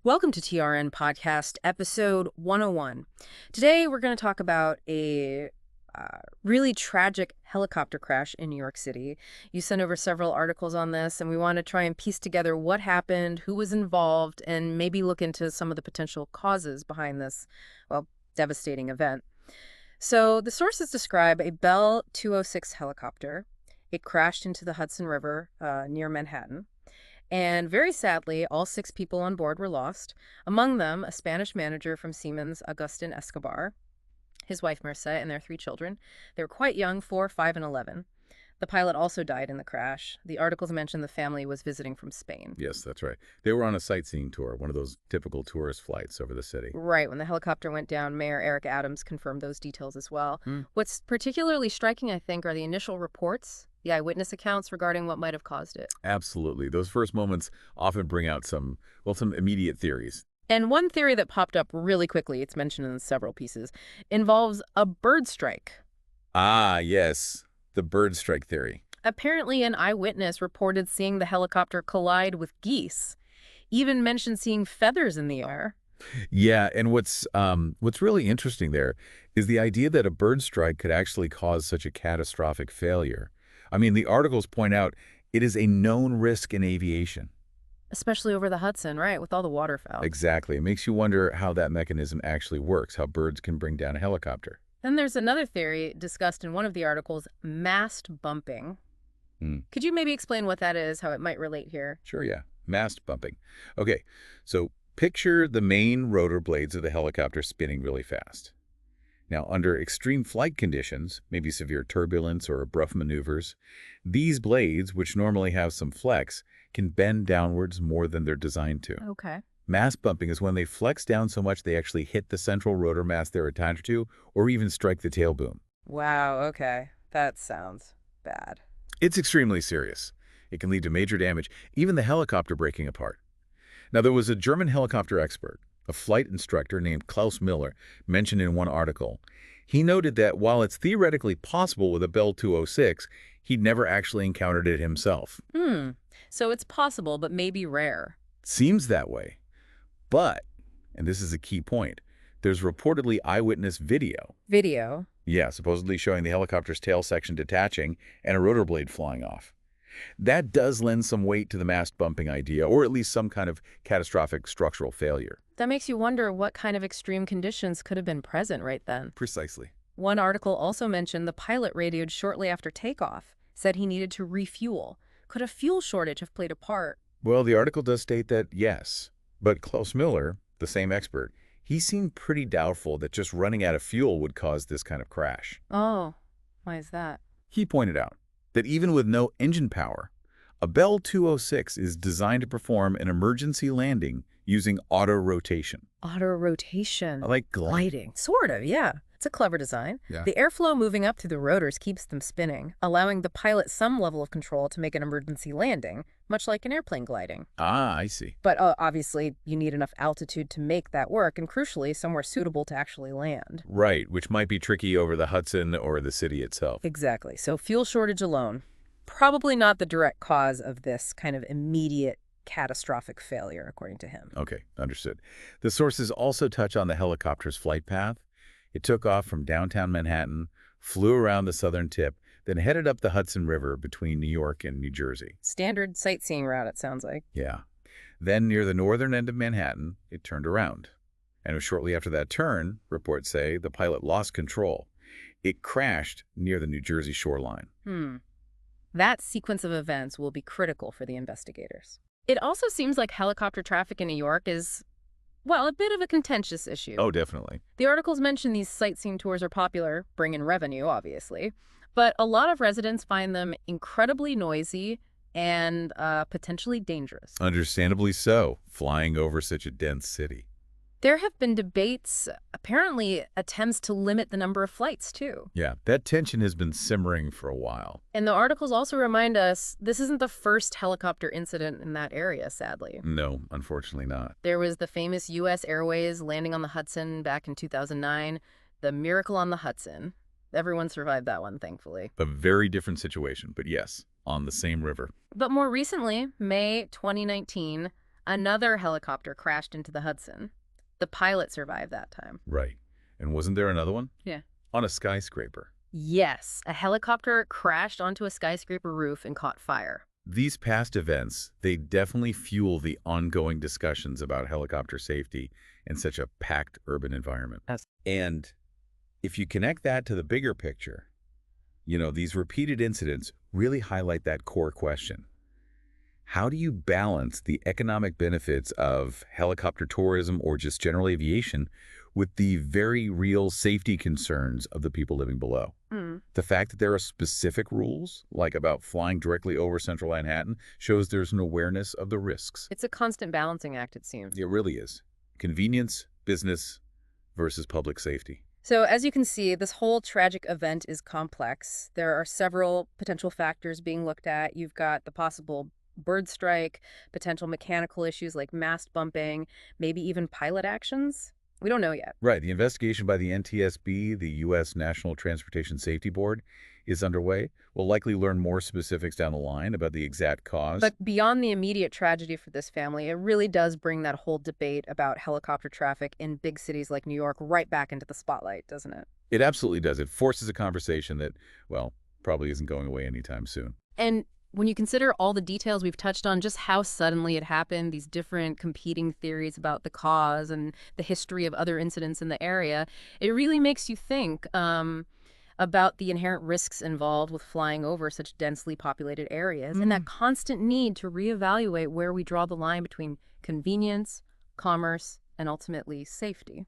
Welcome to TRN Podcast, episode 101. Today, we're going to talk about a really tragic helicopter crash in New York City. You sent over several articles on this, and we want to try and piece together what happened, who was involved, and maybe look into some of the potential causes behind this, well, devastating event. So, the sources describe a Bell 206 helicopter. It crashed into the Hudson River near Manhattan. And very sadly, all 6 people on board were lost, among them a Spanish manager from Siemens, Agustin Escobar, his wife Merced, and their 3 children. They were quite young, 4, 5, and 11. The pilot also died in the crash. The articles mentioned the family was visiting from Spain. Yes, that's right. They were on a sightseeing tour, one of those typical tourist flights over the city. Right, when the helicopter went down, Mayor Eric Adams confirmed those details as well. What's particularly striking, I think, are the initial reports, the eyewitness accounts regarding what might have caused it. Absolutely. Those first moments often bring out some immediate theories. And one theory that popped up really quickly, it's mentioned in several pieces, involves a bird strike. Ah, yes, the bird strike theory. Apparently, an eyewitness reported seeing the helicopter collide with geese, even mentioned seeing feathers in the air. Yeah, and what's really interesting there is the idea that a bird strike could actually cause such a catastrophic failure. I mean, the articles point out it is a known risk in aviation. Especially over the Hudson, right, with all the waterfowl. Exactly. It makes you wonder how that mechanism actually works, how birds can bring down a helicopter. Then there's another theory discussed in one of the articles, mast bumping. Could you maybe explain what that is, how it might relate here? Sure, yeah. Mast bumping. Okay, so picture the main rotor blades of the helicopter spinning really fast. Now, under extreme flight conditions, maybe severe turbulence or abrupt maneuvers, these blades, which normally have some flex, can bend downwards more than they're designed to. Okay. Mast bumping is when they flex down so much they actually hit the central rotor mast they're attached to, or even strike the tail boom. Wow, okay. That sounds bad. It's extremely serious. It can lead to major damage, even the helicopter breaking apart. Now, there was a German helicopter expert, a flight instructor named Klaus Miller, mentioned in one article. He noted that while it's theoretically possible with a Bell 206, he'd never actually encountered it himself. So it's possible, but maybe rare. Seems that way. But, and this is a key point, there's reportedly eyewitness video. Video? Yeah, supposedly showing the helicopter's tail section detaching and a rotor blade flying off. That does lend some weight to the mast bumping idea, or at least some kind of catastrophic structural failure. That makes you wonder what kind of extreme conditions could have been present right then. Precisely. One article also mentioned the pilot radioed shortly after takeoff, said he needed to refuel. Could a fuel shortage have played a part? Well, the article does state that yes. But Klaus Miller, the same expert, he seemed pretty doubtful that just running out of fuel would cause this kind of crash. Oh, why is that? He pointed out that even with no engine power, a Bell 206 is designed to perform an emergency landing using auto-rotation. Auto-rotation. Like gliding. Sort of, yeah. It's a clever design. Yeah. The airflow moving up through the rotors keeps them spinning, allowing the pilot some level of control to make an emergency landing, much like an airplane gliding. Ah, I see. But obviously, you need enough altitude to make that work, and crucially, somewhere suitable to actually land. Right, which might be tricky over the Hudson or the city itself. Exactly. So fuel shortage alone, probably not the direct cause of this kind of immediate catastrophic failure, according to him. Okay, understood. The sources also touch on the helicopter's flight path. It took off from downtown Manhattan, flew around the southern tip, then headed up the Hudson River between New York and New Jersey. Standard sightseeing route, it sounds like. Yeah. Then near the northern end of Manhattan, it turned around. And shortly after that turn, reports say, the pilot lost control. It crashed near the New Jersey shoreline. That sequence of events will be critical for the investigators. It also seems like helicopter traffic in New York is, well, a bit of a contentious issue. Oh, definitely. The articles mention these sightseeing tours are popular, bring in revenue, obviously, but a lot of residents find them incredibly noisy and potentially dangerous. Understandably so, flying over such a dense city. There have been debates, apparently attempts to limit the number of flights, too. Yeah, that tension has been simmering for a while. And the articles also remind us this isn't the first helicopter incident in that area, sadly. No, unfortunately not. There was the famous U.S. Airways landing on the Hudson back in 2009, the Miracle on the Hudson. Everyone survived that one, thankfully. A very different situation, but yes, on the same river. But more recently, May 2019, Another helicopter crashed into the Hudson. The pilot survived that time. Right. And wasn't there another one? Yeah. On a skyscraper. Yes, a helicopter crashed onto a skyscraper roof and caught fire. These past events, they definitely fuel the ongoing discussions about helicopter safety in such a packed urban environment. Yes. And if you connect that to the bigger picture, these repeated incidents really highlight that core question. How do you balance the economic benefits of helicopter tourism or just general aviation with the very real safety concerns of the people living below? The fact that there are specific rules, like about flying directly over central Manhattan, shows there's an awareness of the risks. It's a constant balancing act, it seems. It really is. Convenience, business versus public safety. So as you can see, this whole tragic event is complex. There are several potential factors being looked at. You've got the possible bird strike, potential mechanical issues like mast bumping, maybe even pilot actions. We don't know yet. Right. The investigation by the NTSB, the U.S. National Transportation Safety Board, is underway. We'll likely learn more specifics down the line about the exact cause. But beyond the immediate tragedy for this family, it really does bring that whole debate about helicopter traffic in big cities like New York right back into the spotlight, doesn't it? It absolutely does. It forces a conversation that, well, probably isn't going away anytime soon. And when you consider all the details we've touched on, just how suddenly it happened, these different competing theories about the cause and the history of other incidents in the area, it really makes you think about the inherent risks involved with flying over such densely populated areas and that constant need to reevaluate where we draw the line between convenience, commerce, and ultimately safety.